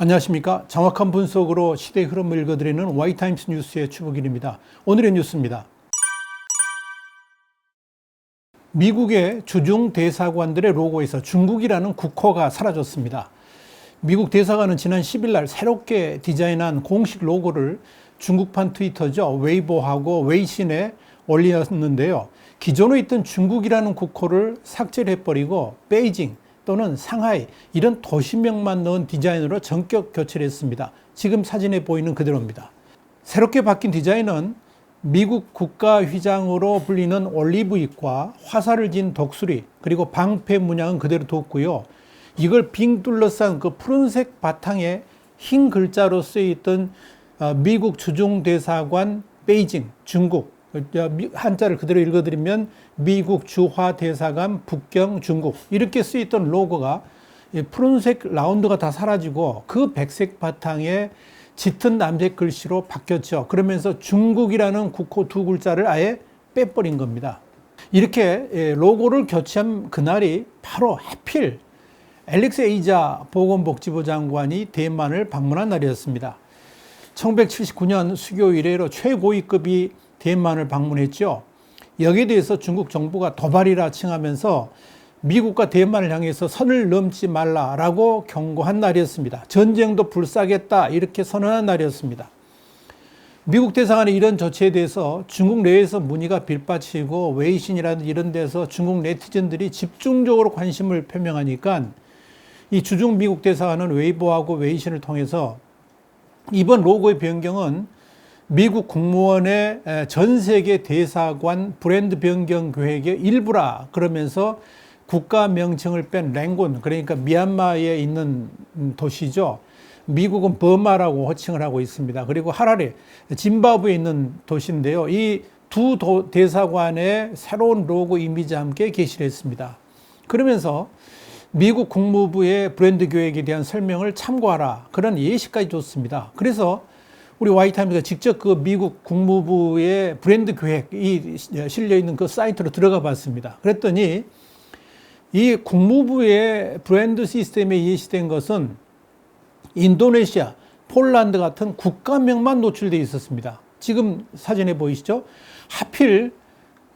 안녕하십니까. 정확한 분석으로 시대의 흐름을 읽어드리는 Y타임스 뉴스의 추복일입니다. 오늘의 뉴스입니다. 미국의 주중 대사관들의 로고에서 중국이라는 국호가 사라졌습니다. 미국 대사관은 지난 10일 날 새롭게 디자인한 공식 로고를 중국판 트위터죠. 웨이보하고 웨이신에 올렸는데요. 기존에 있던 중국이라는 국호를 삭제를 해버리고 베이징 또는 상하이 이런 도시명만 넣은 디자인으로 전격 교체를 했습니다. 지금 사진에 보이는 그대로입니다. 새롭게 바뀐 디자인은 미국 국가휘장으로 불리는 올리브잎과 화살을 진 독수리 그리고 방패 문양은 그대로 뒀고요. 이걸 빙 둘러싼 그 푸른색 바탕에 흰 글자로 쓰여있던 미국 주중대사관 베이징 중국, 한자를 그대로 읽어드리면 미국 주화대사관 북경 중국 이렇게 쓰였던 로고가 푸른색 라운드가 다 사라지고 그 백색 바탕에 짙은 남색 글씨로 바뀌었죠. 그러면서 중국이라는 국호 두 글자를 아예 빼버린 겁니다. 이렇게 로고를 교체한 그날이 바로 하필 앨릭스 에이자 보건복지부 장관이 대만을 방문한 날이었습니다. 1979년 수교 이래로 최고위급이 대만을 방문했죠. 여기에 대해서 중국 정부가 도발이라 칭하면서 미국과 대만을 향해서 선을 넘지 말라라고 경고한 날이었습니다. 전쟁도 불사하겠다 이렇게 선언한 날이었습니다. 미국 대사관의 이런 조치에 대해서 중국 내에서 문의가 빌받치고 웨이신이라든지 이런 데서 중국 네티즌들이 집중적으로 관심을 표명하니까 이 주중 미국 대사관은 웨이보하고 웨이신을 통해서 이번 로고의 변경은 미국 국무원의 전 세계 대사관 브랜드 변경 계획의 일부라 그러면서 국가 명칭을 뺀 랭곤, 그러니까 미얀마에 있는 도시죠. 미국은 버마라고 호칭을 하고 있습니다. 그리고 하라레, 짐바브웨에 있는 도시인데요. 이 두 대사관의 새로운 로고 이미지와 함께 게시를 했습니다. 그러면서 미국 국무부의 브랜드 계획에 대한 설명을 참고하라. 그런 예시까지 줬습니다. 그래서 우리 Y타임즈가 직접 그 미국 국무부의 브랜드 계획이 실려있는 그 사이트로 들어가 봤습니다. 그랬더니 이 국무부의 브랜드 시스템에 예시된 것은 인도네시아, 폴란드 같은 국가명만 노출되어 있었습니다. 지금 사진에 보이시죠? 하필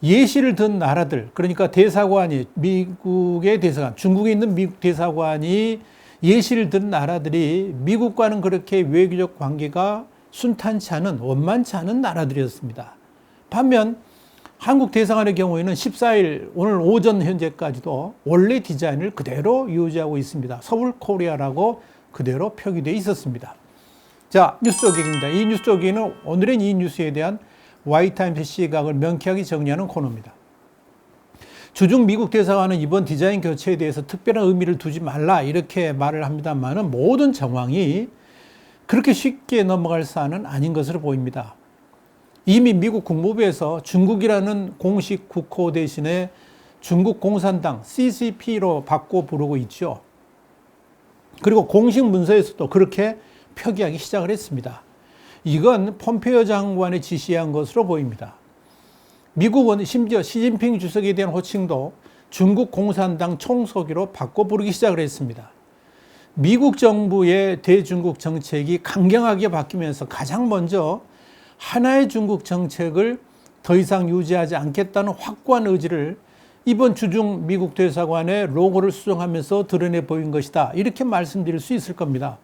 예시를 든 나라들, 그러니까 대사관이, 미국의 대사관, 중국에 있는 미국 대사관이 예시를 든 나라들이 미국과는 그렇게 외교적 관계가 순탄치 않은, 원만치 않은 나라들이었습니다. 반면 한국 대사관의 경우에는 14일 오늘 오전 현재까지도 원래 디자인을 그대로 유지하고 있습니다. 서울 코리아라고 그대로 표기되어 있었습니다. 자, 뉴스 조기입니다. 이 뉴스 조기는 오늘의 이 뉴스에 대한 Y타임스 시각을 명쾌하게 정리하는 코너입니다. 주중 미국 대사관은 이번 디자인 교체에 대해서 특별한 의미를 두지 말라 이렇게 말을 합니다만은 모든 정황이 그렇게 쉽게 넘어갈 사안은 아닌 것으로 보입니다. 이미 미국 국무부에서 중국이라는 공식 국호 대신에 중국 공산당 CCP로 바꿔 부르고 있죠. 그리고 공식 문서에서도 그렇게 표기하기 시작을 했습니다. 이건 폼페이오 장관이 지시한 것으로 보입니다. 미국은 심지어 시진핑 주석에 대한 호칭도 중국 공산당 총서기로 바꿔 부르기 시작을 했습니다. 미국 정부의 대중국 정책이 강경하게 바뀌면서 가장 먼저 하나의 중국 정책을 더 이상 유지하지 않겠다는 확고한 의지를 이번 주중 미국 대사관의 로고를 수정하면서 드러내 보인 것이다. 이렇게 말씀드릴 수 있을 겁니다.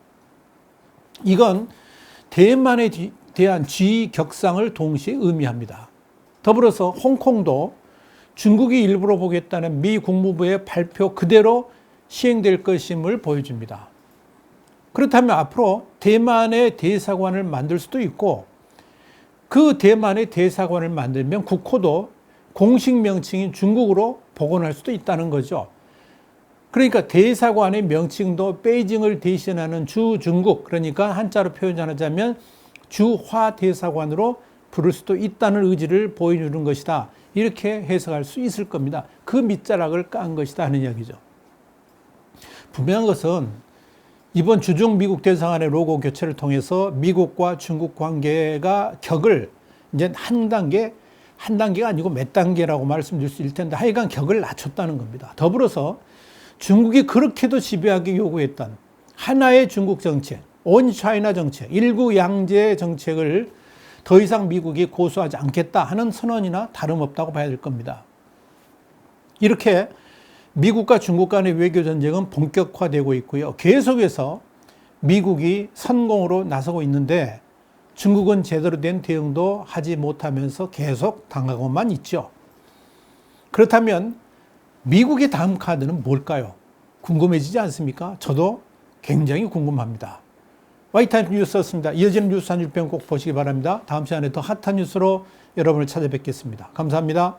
이건 대만에 대한 지위 격상을 동시에 의미합니다. 더불어서 홍콩도 중국이 일부러 보겠다는 미 국무부의 발표 그대로 시행될 것임을 보여줍니다. 그렇다면 앞으로 대만의 대사관을 만들 수도 있고 그 대만의 대사관을 만들면 국호도 공식 명칭인 중국으로 복원할 수도 있다는 거죠. 그러니까 대사관의 명칭도 베이징을 대신하는 주중국, 그러니까 한자로 표현하자면 주화대사관으로 부를 수도 있다는 의지를 보여주는 것이다. 이렇게 해석할 수 있을 겁니다. 그 밑자락을 깐 것이다 하는 이야기죠. 분명한 것은 이번 주중 미국 대사관의 로고 교체를 통해서 미국과 중국 관계가 격을 이제 한 단계가 아니고 몇 단계라고 말씀드릴 수 있을 텐데 하여간 격을 낮췄다는 겁니다. 더불어서 중국이 그렇게도 집요하게 요구했던 하나의 중국 정책, 온 차이나 정책, 일구 양제 정책을 더 이상 미국이 고수하지 않겠다 하는 선언이나 다름없다고 봐야 될 겁니다. 이렇게 미국과 중국 간의 외교 전쟁은 본격화되고 있고요. 계속해서 미국이 선공으로 나서고 있는데 중국은 제대로 된 대응도 하지 못하면서 계속 당하고만 있죠. 그렇다면 미국의 다음 카드는 뭘까요? 궁금해지지 않습니까? 저도 굉장히 궁금합니다. 화이트타임 뉴스였습니다. 이어지는 뉴스 한 줄평 꼭 보시기 바랍니다. 다음 시간에 더 핫한 뉴스로 여러분을 찾아뵙겠습니다. 감사합니다.